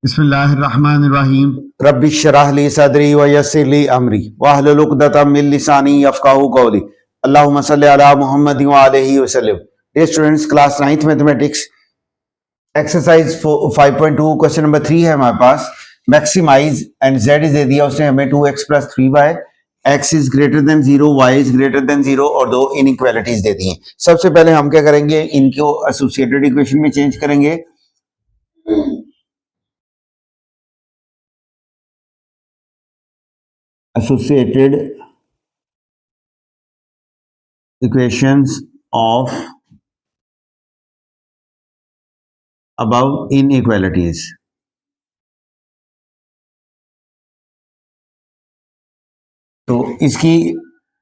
बिस्मिल्लाहिर्रहमानिर्रहीम। रब्बि इश्रह ली सदरी व यस्सिर ली अमरी वहलुल उक़दतम मिन लिसानी यफ़क़हू क़ौली। अल्लाहुम्मा सल्लि अला मुहम्मद व आलिहि वसल्लम। Dear students, class 9th mathematics exercise 5.2 question number 3 है हमारे पास। मैक्सिमाइज एंड जेड दे दिया उसने हमें 2x plus 3y, x is greater than 0, y is greater than 0 और दो इनइक्वालिटीज दे दी हैं। सबसे पहले हम क्या करेंगे, इनको एसोसिएटेड इक्वेशन में चेंज करेंगे। Associated equations of above inequalities। तो इसकी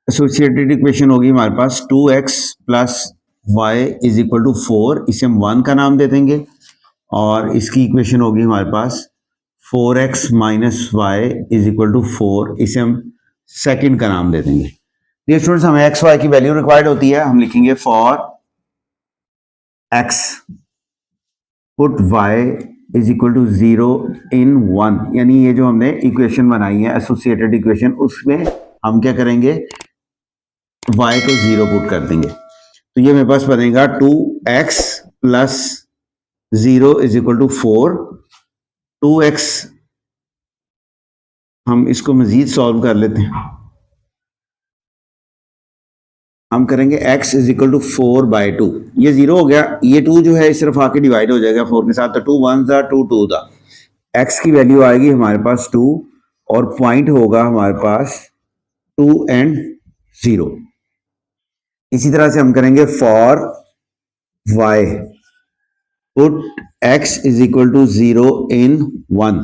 एसोसिएटेड इक्वेशन होगी हमारे पास 2x plus Y is equal to 4, इसे हम 1 का नाम दे देंगे। और इसकी इक्वेशन होगी हमारे पास 4x minus Y is equal to 4, इसे हम सेकंड का नाम दे देंगे। ये स्टूडेंट्स, हमें एक्स वाई की वैल्यू रिक्वायर्ड होती है। हम लिखेंगे for X put y is equal to 0 in 1, यानी ये जो हमने इक्वेशन बनाई है एसोसिएटेड इक्वेशन, उसमें हम क्या करेंगे, y को 0 पुट कर देंगे। तो ये मेरे पास बनेगा 2x plus 0 is equal to 4। 2x हम इसको मजीद सॉल्व कर लेते हैं। हम करेंगे x इज इक्वल टू 4/2। ये 0 हो गया, ये 2 जो है सिर्फ आके डिवाइड हो जाएगा 4 के साथ, तो 2 1 था 2 2 था। x की वैल्यू आएगी हमारे पास 2 और पॉइंट होगा हमारे पास 2 एंड 0। इसी तरह से हम करेंगे for y put x is equal to 0 in 1।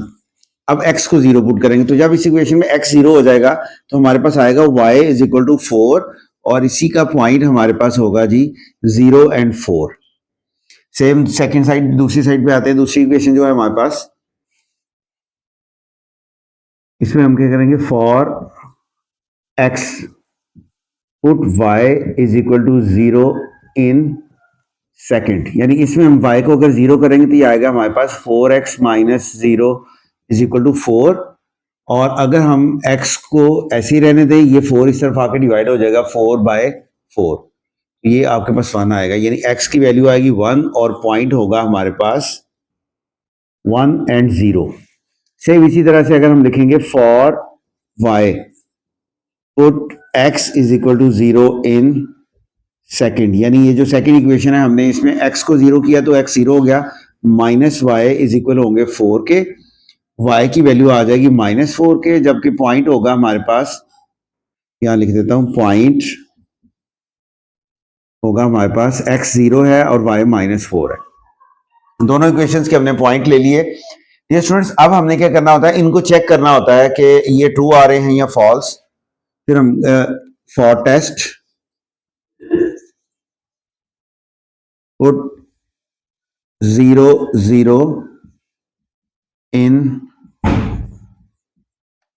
अब x को 0 पुट करेंगे, तो जब इस इक्वेशन में x 0 हो जाएगा तो हमारे पास आएगा y इज इक्वल टू 4 और इसी का पॉइंट हमारे पास होगा जी 0 एंड 4। सेम सेकंड साइड, दूसरी साइड पे आते हैं। दूसरी इक्वेशन जो है हमारे पास, इसमें हम क्या करेंगे, for x put y is equal to 0 in second, यानी इसमें हम y को अगर 0 करेंगे तो ये आएगा हमारे पास 4x minus 0 is equal to 4। और अगर हम x को ऐसे ही रहने दें, ये 4 इस तरफ आके डिवाइड हो जाएगा 4/4, ये आपके पास 1 आएगा, यानी x की वैल्यू आएगी 1 और पॉइंट होगा हमारे पास 1 एंड 0। सेम इसी तरह से अगर हम लिखेंगे for y put x is equal to 0 in second, यानी ये जो सेकेंड इक्वेशन है, हमने इसमें x को 0 किया तो x 0 हो गया, माइनस वाई इज इक्वल होंगे 4 के, y की वैल्यू आ जाएगी -4 के, जबकि पॉइंट होगा हमारे पास, यहां लिख देता हूं, पॉइंट होगा हमारे पास x 0 है और y -4 है। दोनों इक्वेशंस के हमने पॉइंट ले लिए। ये स्टूडेंट्स, अब हमने क्या करना होता है, इनको चेक करना होता है कि ये ट्रू आ रहे हैं या फॉल्स। फिर हम for test put 0 0 in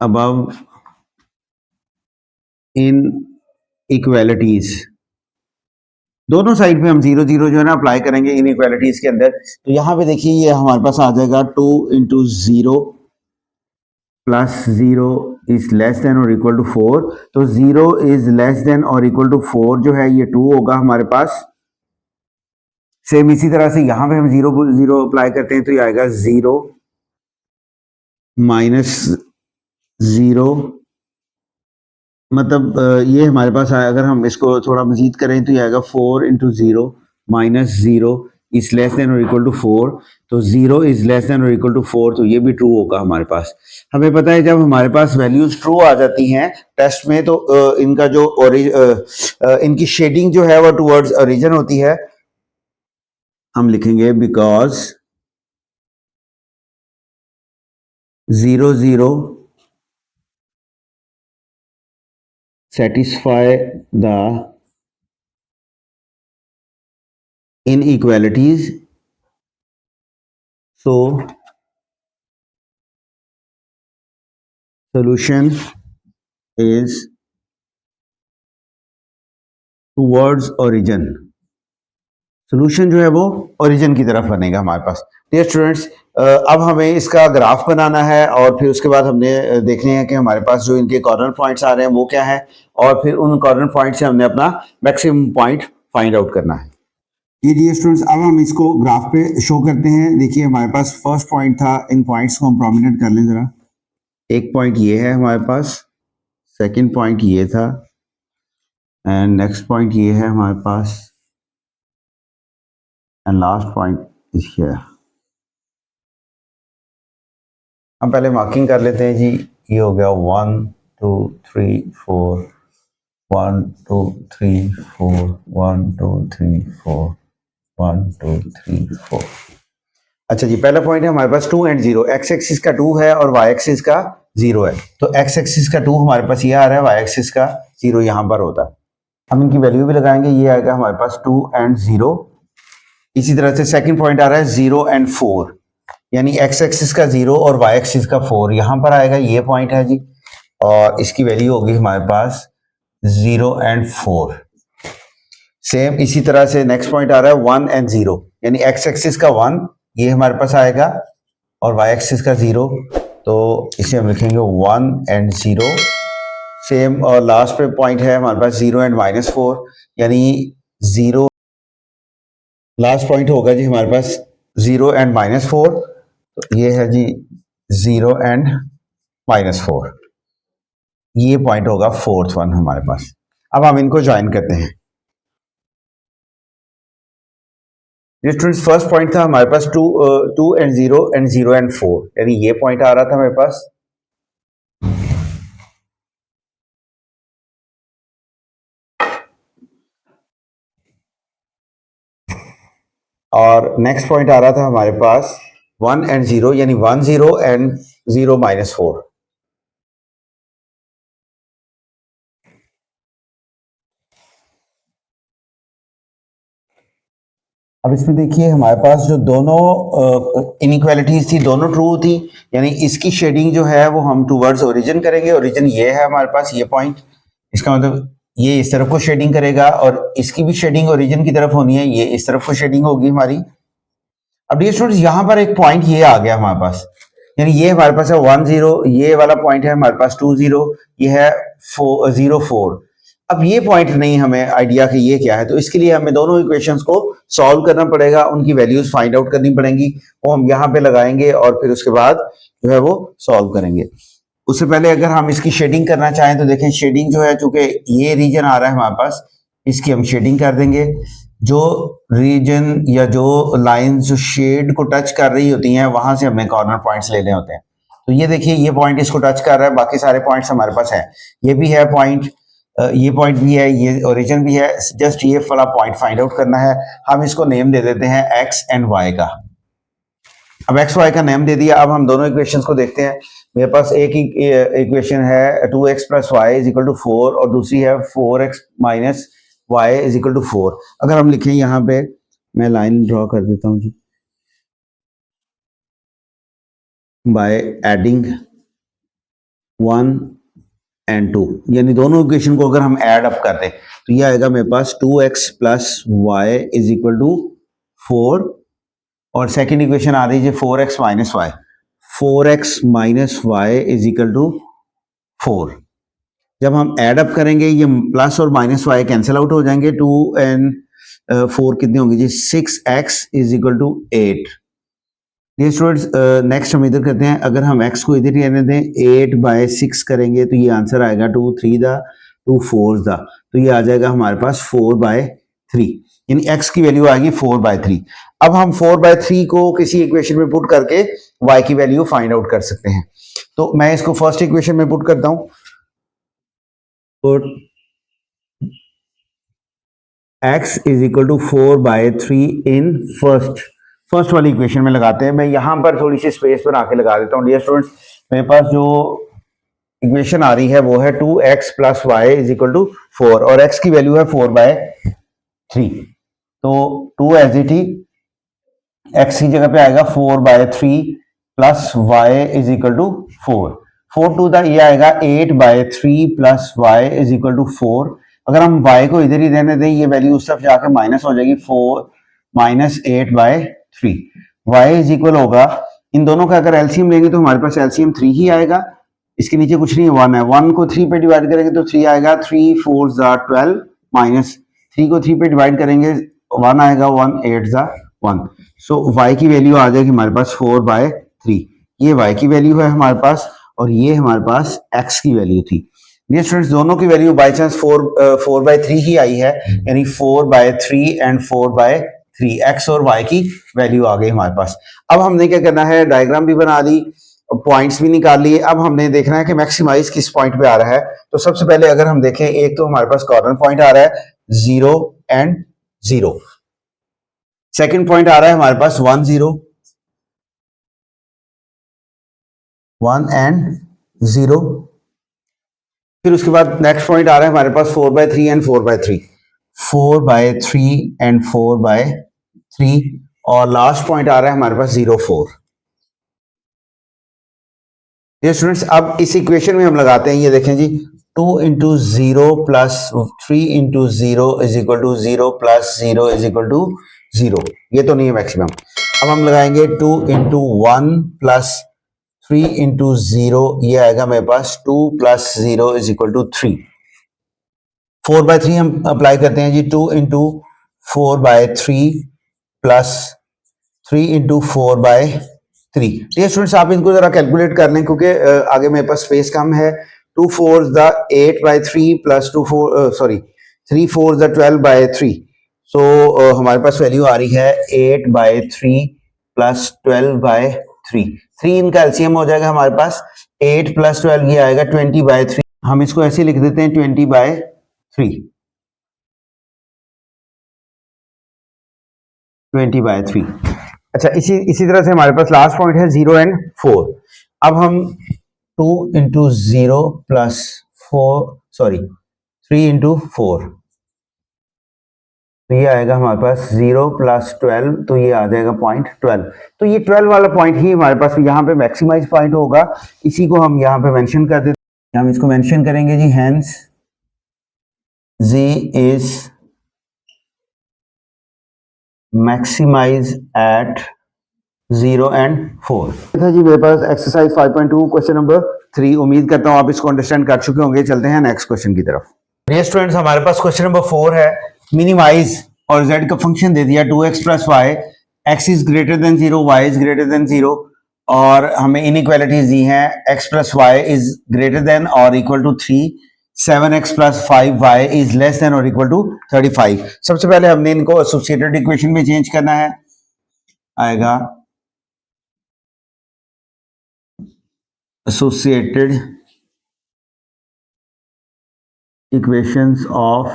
above inequalities. दोनों साइड पे हम 0 0 जो है ना अप्लाई करेंगे इन इक्वेलिटीज के अंदर। तो यहां पे देखिए, ये हमारे पास आ जाएगा 2 into 0 plus 0 is less than और इक्वल टू 4। तो 0 इज लेस देन और इक्वल टू 4 जो है ये 2 होगा हमारे पास। सेम इसी तरह से यहां पे हम 0 0 अप्लाई करते हैं तो ये आएगा 0 माइनस 0, मतलब ये हमारे पास आया। अगर हम इसको थोड़ा मजीद करें तो ये आएगा 4 into 0 minus 0 is less than और इक्वल टू 4। तो 0 इज लेस देन और इक्वल टू 4, तो ये भी ट्रू होगा हमारे पास। हमें पता है जब हमारे पास वैल्यूज ट्रू आ जाती हैं टेस्ट में, तो इनका जो इनकी शेडिंग जो है वो टुवर्ड्स ओरिजिन होती है। हम लिखेंगे because 0 0 satisfy the inequalities, so solution is towards origin। Solution जो है वो ओरिजिन की तरफ बनेगा हमारे पास। डियर स्टूडेंट्स, अब हमें इसका ग्राफ बनाना है और फिर उसके बाद हमने देखने हैं कि हमारे पास जो इनके कॉर्नर पॉइंट्स आ रहे हैं वो क्या है, और फिर उन कॉर्नर पॉइंट से हमने अपना मैक्सिमम पॉइंट फाइंड आउट करना है। ये डियर स्टूडेंट्स, अब हम इसको ग्राफ पे शो करते हैं। देखिए हमारे पास फर्स्ट पॉइंट था, इन पॉइंट्स को हम प्रोमिनेंट कर लें जरा। एक पॉइंट ये है हमारे पास, सेकंड पॉइंट ये था, एंड नेक्स्ट पॉइंट ये है हमारे पास, and last point is here. हम पहले मार्किंग कर लेते हैं जी। ये हो गया 1 2 3 4, 1 2 3 4, 1 2 3 4, 1 2 3 4। अच्छा जी, पहला पॉइंट है हमारे पास 2 एंड 0। एक्स एक्सिस का 2 है और वाई एक्सिस का 0 है। तो एक्स एक्सिस का 2 हमारे पास ये आ रहा है, वाई एक्सिस का 0 यहां पर होता है। हम इनकी वैल्यू भी लगाएंगे, ये आएगा हमारे पास 2 एंड 0। इसी तरह से सेकंड पॉइंट आ रहा है 0 एंड 4, यानी एक्स एक्सिस का 0 और वाई एक्सिस का 4 यहां पर आएगा, ये पॉइंट है जी, और इसकी वैल्यू होगी हमारे पास 0 एंड 4। सेम इसी तरह से नेक्स्ट पॉइंट आ रहा है 1 एंड 0, यानी एक्स एक्सिस का 1 ये हमारे पास आएगा और वाई एक्सिस का 0, तो इसे हम लिखेंगे 1 एंड 0। सेम और लास्ट पे पॉइंट है हमारे पास 0 एंड -4, यानी 0 लास्ट पॉइंट होगा जी हमारे पास 0 एंड -4, तो ये है जी 0 एंड -4, ये पॉइंट होगा फोर्थ वन हमारे पास। अब हम इनको ज्वाइन करते हैं। स्टूडेंट्स, फर्स्ट पॉइंट था हमारे पास 2 एंड 0 एंड 0 एंड 4, यानी ये पॉइंट आ रहा था हमारे पास। और नेक्स्ट पॉइंट आ रहा था हमारे पास 1 एंड 0, यानी 1 0 एंड 0 -4। अब इसमें देखिए हमारे पास जो दोनों इनइक्वालिटीज थी दोनों ट्रू थी, यानी इसकी शेडिंग जो है वो हम टूवर्ड्स ओरिजिन करेंगे। ओरिजिन ये है हमारे पास, ये पॉइंट, इसका मतलब ये इस तरफ को शेडिंग करेगा, और इसकी भी शेडिंग ओरिजिन की तरफ होनी है, ये इस तरफ को शेडिंग होगी हमारी। अब डियर स्टूडेंट्स, यहां पर एक पॉइंट ये आ गया हमारे पास, यानी ये हमारे पास है 1 0, ये वाला पॉइंट है हमारे पास 2 0, ये है 0 4। अब ये पॉइंट नहीं हमें आइडिया कि ये क्या है, तो इसके लिए हमें दोनों इक्वेशंस को सॉल्व करना पड़ेगा, उनकी वैल्यूज फाइंड आउट करनी पड़ेंगी, वो हम यहाँ पे लगाएंगे और फिर उसके बाद जो है वो सॉल्व करेंगे। उससे पहले अगर हम इसकी शेडिंग करना चाहें तो देखें, शेडिंग जो है, चूंकि ये रीजन आ रहा है हमारे पास, इसकी हम शेडिंग कर देंगे। जो रीजन या जो लाइंस जो शेड को टच कर रही होती हैं वहां से हमने कॉर्नर पॉइंट्स लेने होते हैं। तो ये देखिए, ये पॉइंट इसको टच कर रहा है, बाकी सारे पॉइंट्स हमारे पास है, ये भी है पॉइंट, ये पॉइंट भी है, ये ओरिजिन भी है, जस्ट ये वाला पॉइंट फाइंड आउट करना है। हम इसको नेम दे देते हैं एक्स एंड वाई का। अब एक्स वाई का नेम दे दिया। अब हम दोनों इक्वेशंस को देखते हैं। मेरे पास एक ही इक्वेशन है 2x + y = 4, और दूसरी है 4x - y = 4। अगर हम लिखें यहाँ पे, मैं लाइन ड्रॉ कर देता हूँ जी, बाय एडिंग 1 एंड 2, यानी दोनों इक्वेशन को अगर हम ऐड अप कर दें तो ये आएगा मेरे पास 2x + y = 4, और सेकंड इक्वेशन आ रही है 4x - y, 4x - y = 4। जब हम ऐड अप करेंगे ये प्लस और माइनस y कैंसिल आउट हो जाएंगे, 2 एंड 4 कितनी होंगी जी, 6x = 8। ये स्टूडेंट्स, नेक्स्ट हम इधर करते हैं। अगर हम x को इधर ही रहने दें, 8/6 करेंगे तो ये आंसर आएगा 2 3 दा 2 4 दा, तो ये आ जाएगा हमारे पास 4/3, यानी x की वैल्यू आएगी 4/3। अब हम 4/3 को किसी इक्वेशन में पुट करके y की वैल्यू फाइंड आउट कर सकते हैं। तो मैं इसको फर्स्ट इक्वेशन में पुट करता हूं, पुट x = 4/3 इन फर्स्ट वाली इक्वेशन में लगाते हैं। मैं यहां पर थोड़ी सी स्पेस बना के लगा देता हूं। डियर स्टूडेंट्स, मेरे पास जो इक्वेशन आ रही है वो है 2x + y = 4, और x की वैल्यू है 4/3, तो 2 एज इट ही x की जगह पे आएगा 4/3 + y = 4, 4 टू द ये आएगा 8/3 + y = 4। अगर हम y को इधर ही रहने दें, ये वैल्यू उस तरफ जाके माइनस हो जाएगी, 4 माइनस 8/3। वाई इज इक्वल होगा, इन दोनों का अगर एलसीएम लेंगे तो हमारे पास एलसीएम 3 ही आएगा, इसके नीचे कुछ नहीं है, 1 है, 1 को 3 पे डिवाइड करेंगे तो 3 आएगा, 3 4 12 माइनस 3 को 3 पे डिवाइड करेंगे 1 आएगा, 1 8 1। सो y की वैल्यू आ जाएगी हमारे पास 4/3। ये y की वैल्यू है हमारे पास और ये हमारे पास x की वैल्यू थी। डियर स्टूडेंट्स, दोनों की वैल्यू बाई चांस 4/3 ही आई है, यानी 4/3 एंड 4/3 x और y की वैल्यू आ गई हमारे पास। अब हमने क्या करना है, डायग्राम भी बना ली, पॉइंट्स भी निकाल लिए, अब हमने देखना है कि मैक्सिमाइज किस पॉइंट पे आ रहा है। तो सबसे पहले अगर हम देखें, एक तो हमारे पास कॉर्नर पॉइंट आ रहा है 0 एंड 0, सेकंड पॉइंट आ रहा है हमारे पास 1 0 1 एंड 0, फिर उसके बाद नेक्स्ट पॉइंट आ रहा है हमारे पास 4/3 एंड 4/3, 4/3 एंड 4/3, और लास्ट पॉइंट आ रहा है हमारे पास 0 4। ये स्टूडेंट्स, अब इस इक्वेशन में हम लगाते हैं, ये देखें जी, 2 into 0 plus 3 into 0 is equal to 0 plus 0 is equal to 0। ये तो नहीं है मैक्सिमम। अब हम लगाएंगे 2 इंटू 1 प्लस 3 इंटू 0, ये आएगा मेरे पास 2 प्लस 0 इज इक्वल टू 3। 4/3 हम अप्लाई करते हैं जी, 2 इंटू 4/3 प्लस 3 इंटू 4/3। ये स्टूडेंट्स, आप इनको जरा कैलकुलेट कर लें क्योंकि आगे मेरे पास स्पेस कम है। 2 4 8/3 प्लस 3 4 12/3। सो हमारे पास वैल्यू आ रही है 8/3 प्लस 12/3। 3 इनका एलसीएम हो जाएगा हमारे पास, 8 प्लस 12 ये आएगा 20/3। हम इसको ऐसे लिख देते हैं 20/3, 20/3। अच्छा, इसी तरह से हमारे पास लास्ट पॉइंट है 0 एंड 4। अब हम 2 इंटू 0 प्लस 3 इंटू 4, तो ये आएगा हमारे पास 0 प्लस 12, तो ये आ जाएगा पॉइंट 12। तो ये 12 वाला पॉइंट ही हमारे पास यहाँ पे मैक्सिमाइज पॉइंट होगा, इसी को हम यहाँ पे मेंशन कर देते हैं। हम इसको मेंशन करेंगे G, hence G is maximize at 0 and 4। था जी मेरे पास एक्सरसाइज 5.2 क्वेश्चन नंबर 3। उम्मीद करता हूँ आप इसको अंडरस्टैंड कर चुके होंगे। चलते हैं नेक्स्ट क्वेश्चन की तरफ। ये स्टूडेंट्स, हमारे पास क्वेश्चन नंबर 4 है, मिनिमाइज, और z का फंक्शन दे दिया 2x plus Y, x is greater than 0, y is greater than 0, और हमें इनइक्वालिटीज दी हैं, x plus Y is greater than और equal to 3, 7x plus 5y is less than और इक्वल टू 35। सबसे पहले हमने इनको एसोसिएटेड इक्वेशन में चेंज करना है, आएगा associated equations of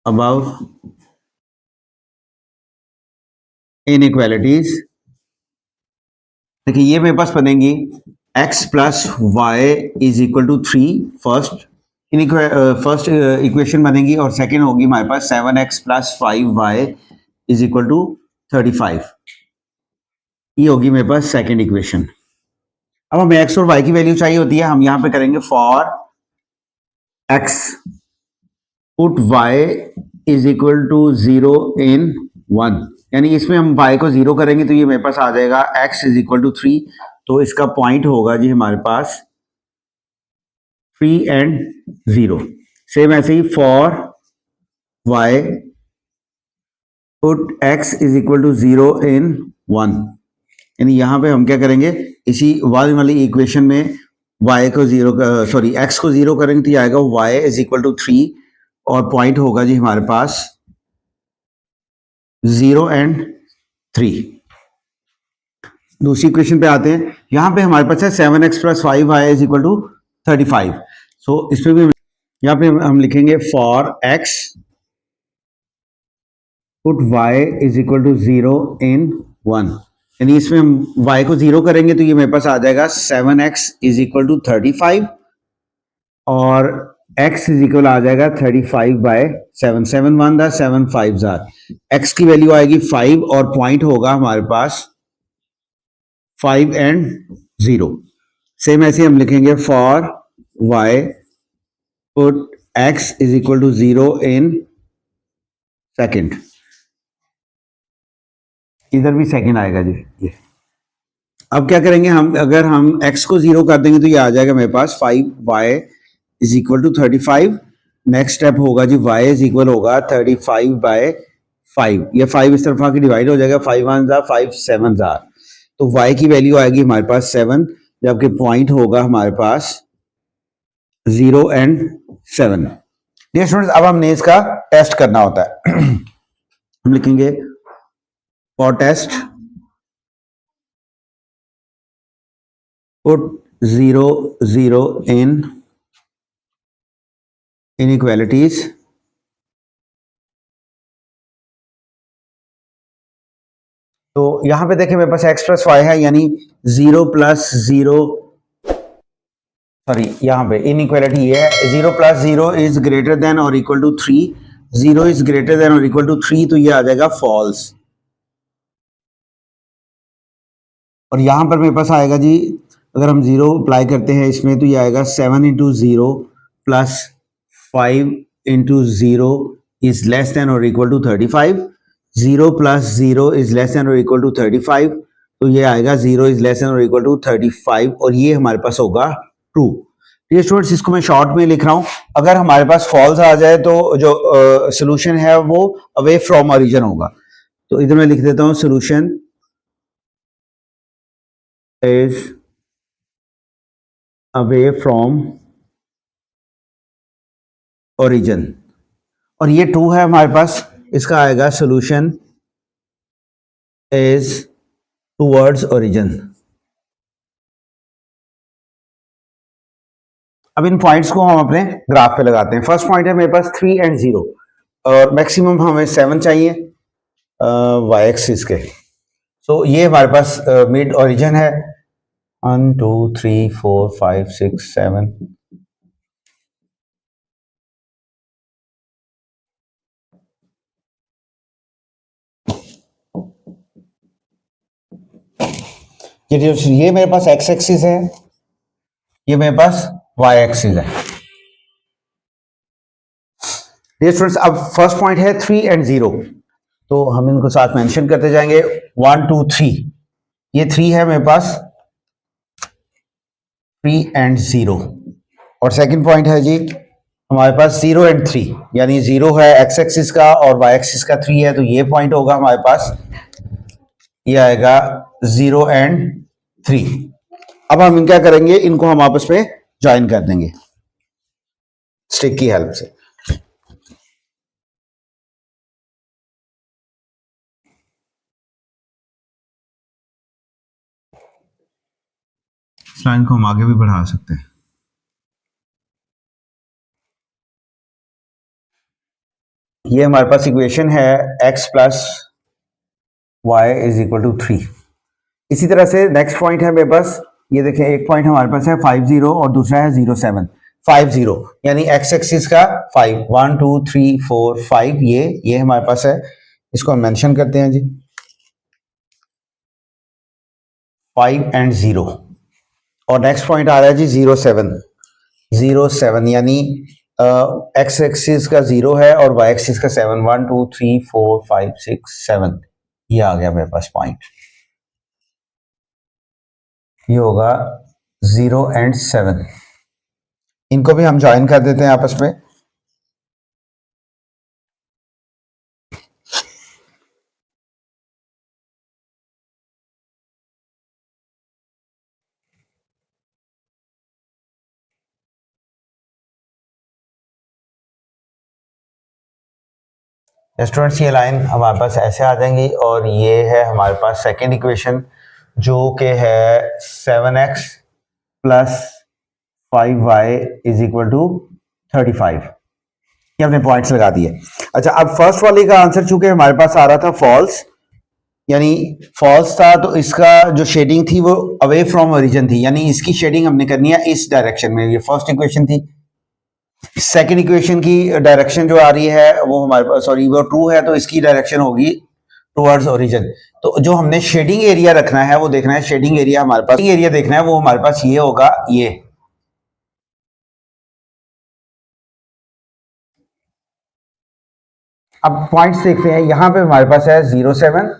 above inequalities। देखिए ये मेरे पास बनेंगी x plus Y is equal to 3, first equation बनेगी, और सेकेंड होगी हमारे पास 7x plus 5y is equal to 35। ये होगी मेरे पास सेकेंड इक्वेशन। अब हमें x और y की वैल्यू चाहिए होती है, हम यहां पे करेंगे for x put y is equal to 0 in 1, यानी इसमें हम y को 0 करेंगे तो ये मेरे पास आ जाएगा x इज इक्वल टू 3, तो इसका पॉइंट होगा जी हमारे पास 3 एंड 0। सेम ऐसे ही for y put x is equal to 0 in 1, यानी यहां पे हम क्या करेंगे, इसी y वाली इक्वेशन में y को 0 x को 0 करेंगे तो ये आएगा y इज इक्वल टू 3, और पॉइंट होगा जी हमारे पास 0 एंड 3। दूसरी इक्वेशन पे आते हैं, यहां पे हमारे पास है 7x plus 5y is equal to 35। So इसमें भी यहां पे हम लिखेंगे for x put y is equal to 0 in 1, यानी इसमें हम y को 0 करेंगे तो ये मेरे पास आ जाएगा 7x इज इक्वल टू 35, और x इज इक्वल आ जाएगा 35/7, 7 1 दा 7 5 जार, x की वैल्यू आएगी 5, और पॉइंट होगा हमारे पास 5 एंड 0। सेम ऐसे हम लिखेंगे for y put x is equal to 0 in second, इधर भी सेकंड आएगा जी ये। अब क्या करेंगे हम, अगर हम x को 0 कर देंगे तो ये आ जाएगा मेरे पास 5y is equal to 35। Next step होगा जी y इज इक्वल होगा 35/5। ये 5 इस तरफ आके डिवाइड हो जाएगा, 5 1 जार 5 7 जार, तो y की वैल्यू आएगी हमारे पास 7, जबकि पॉइंट होगा हमारे पास 0 एंड 7। डियर स्टूडेंट्स, अब हमने इसका टेस्ट करना होता है। हम लिखेंगे for test put 0 0 in inequalities, तो यहां पे देखें मेरे पास x प्लस वाई है, यानी 0 प्लस 0, सॉरी यहां पे इनइक्वालिटी ये है 0 प्लस 0 इज ग्रेटर देन और equal to 3, 0 is greater than और इक्वल टू 3, तो ये आ जाएगा फॉल्स। और यहां पर मेरे पास आएगा जी, अगर हम 0 अप्लाई करते हैं इसमें तो ये आएगा 7 into 0 plus 5 into 0 is less than और equal to 35, 0 plus 0 is less than और इक्वल टू 35, तो ये आएगा 0 इज लेस देन और इक्वल टू 35, और ये हमारे पास होगा ट्रू। ये स्टूडेंट्स, इसको मैं शॉर्ट में लिख रहा हूं, अगर हमारे पास फॉल्स आ जाए तो जो सोल्यूशन है वो अवे फ्रॉम ओरिजिन होगा। तो इधर मैं लिख देता हूं solution is away from origin, और ये ट्रू है हमारे पास, इसका आएगा सोल्यूशन इज टूवर्ड्स ओरिजिन। अब इन पॉइंट्स को हम अपने ग्राफ पे लगाते हैं। फर्स्ट पॉइंट है मेरे पास 3 एंड 0, और मैक्सिमम हमें 7 चाहिए वाई एक्सिस के। सो ये हमारे पास मिड ओरिजिन है, 1 2 3 4 5 6 7। ये मेरे पास एक्स एक्सिस है, ये मेरे पास वाई एक्सिस है। डियर स्टूडेंट्स, अब फर्स्ट पॉइंट है 3 एंड 0, तो हम इनको साथ मेंशन करते जाएंगे, 1 2 3, ये 3 है मेरे पास, 3 एंड 0। और सेकंड पॉइंट है जी हमारे पास 0 एंड 3, यानी 0 है एक्स एक्सिस का और वाई एक्सिस का 3 है, तो ये पॉइंट होगा हमारे पास, ये आएगा 0 एंड 3। अब हम क्या करेंगे, इनको हम आपस में ज्वाइन कर देंगे स्टिक की हेल्प से। इस लाइन को हम आगे भी बढ़ा सकते हैं। ये हमारे पास इक्वेशन है x plus Y is equal to 3। इसी तरह से नेक्स्ट पॉइंट है मेरे पास, ये देखें एक पॉइंट हमारे पास है 5 0 और दूसरा है 0 7। 5 0 यानी x एक्सिस का 5, 1 2 3 4 5, ये हमारे पास है, इसको हम मेंशन करते हैं जी 5 एंड 0। और नेक्स्ट पॉइंट आ रहा है जी 0 7, 0 7 यानी एक्स एक्सिस का 0 है और वाई एक्सिस का 7, 1 2 3 4 5 6 7, ये आ गया मेरे पास पॉइंट, ये होगा 0 एंड 7। इनको भी हम ज्वाइन कर देते हैं आपस में। स्टूडेंट्स, ये लाइन हमारे पास ऐसे आ जाएंगी, और ये है हमारे पास सेकेंड इक्वेशन जो कि है 7x plus 5y is equal to 35। ये हमने पॉइंट्स लगा दिए। अच्छा, अब फर्स्ट वाले का आंसर चूंकि हमारे पास आ रहा था फॉल्स, यानी फॉल्स था, तो इसका जो शेडिंग थी वो अवे फ्रॉम ओरिजिन थी, यानी इसकी शेडिंग हमने करनी है इस डायरेक्शन में। ये फर्स्ट इक्वेशन थी। सेकंड इक्वेशन की डायरेक्शन जो आ रही है वो हमारे पास, सॉरी वो ट्रू है, तो इसकी डायरेक्शन होगी टुवर्ड्स ओरिजिन। तो जो हमने शेडिंग एरिया रखना है वो देखना है, शेडिंग एरिया हमारे पास एरिया देखना है, वो हमारे पास ये होगा, ये अब पॉइंट्स देखते हैं। यहां पे हमारे पास है 0 7,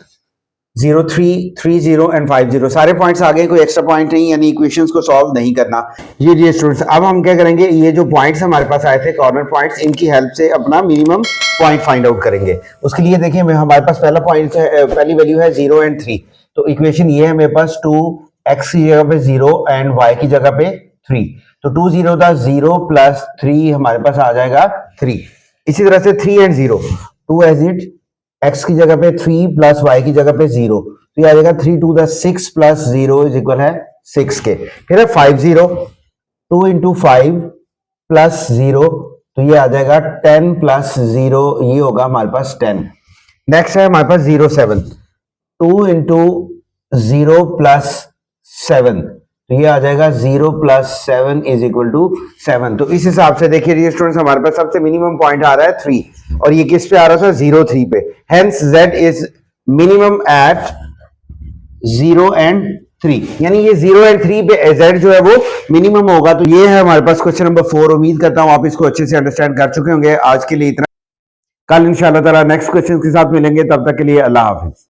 03, 30 एंड 50 सारे पॉइंट्स आ गए, कोई एक्स्ट्रा पॉइंट नहीं, यानी इक्वेशंस को सॉल्व नहीं करना। ये स्टूडेंट्स, अब हम क्या करेंगे, ये जो पॉइंट्स हमारे पास आए थे कॉर्नर पॉइंट्स, इनकी हेल्प से अपना मिनिमम पॉइंट फाइंड आउट करेंगे। उसके लिए देखिए हमारे पास पहला पॉइंट है, पहली वैल्यू है 0 एंड 3। तो इक्वेशन ये है मेरे पास 2x की जगह पे 0 एंड y की जगह पे 3। तो 2 0 था, 0 प्लस 3 हमारे पास आ जाएगा 3। इसी तरह से 3 एंड 0, 2 एज इट, x की जगह पे 3 प्लस y की जगह पे 0, तो ये आ जाएगा 3 to the 6 plus 0 is equal है 6 के। फिर है 5 0, 2 इंटू 5 प्लस 0, तो ये आ जाएगा 10 प्लस 0, ये होगा हमारे पास 10। नेक्स्ट है हमारे पास 0 7, 2 इंटू 0 प्लस 7, तो ये आ जाएगा 0 प्लस 7 इज इक्वल टू 7। तो इस हिसाब से देखिए स्टूडेंट्स, हमारे पास सबसे मिनिमम पॉइंट आ रहा है 3, और ये किस पे आ रहा था, 0 3 पे। Hence z is minimum at 0 and 3, यानी ये 0 एंड 3 पे z जो है वो मिनिमम होगा। तो ये है हमारे पास क्वेश्चन नंबर 4। उम्मीद करता हूं आप इसको अच्छे से अंडरस्टैंड कर चुके होंगे। आज के लिए इतना, कल इंशाल्लाह ताला नेक्स्ट क्वेश्चन के साथ मिलेंगे, तब तक के लिए अल्लाह हाफिज।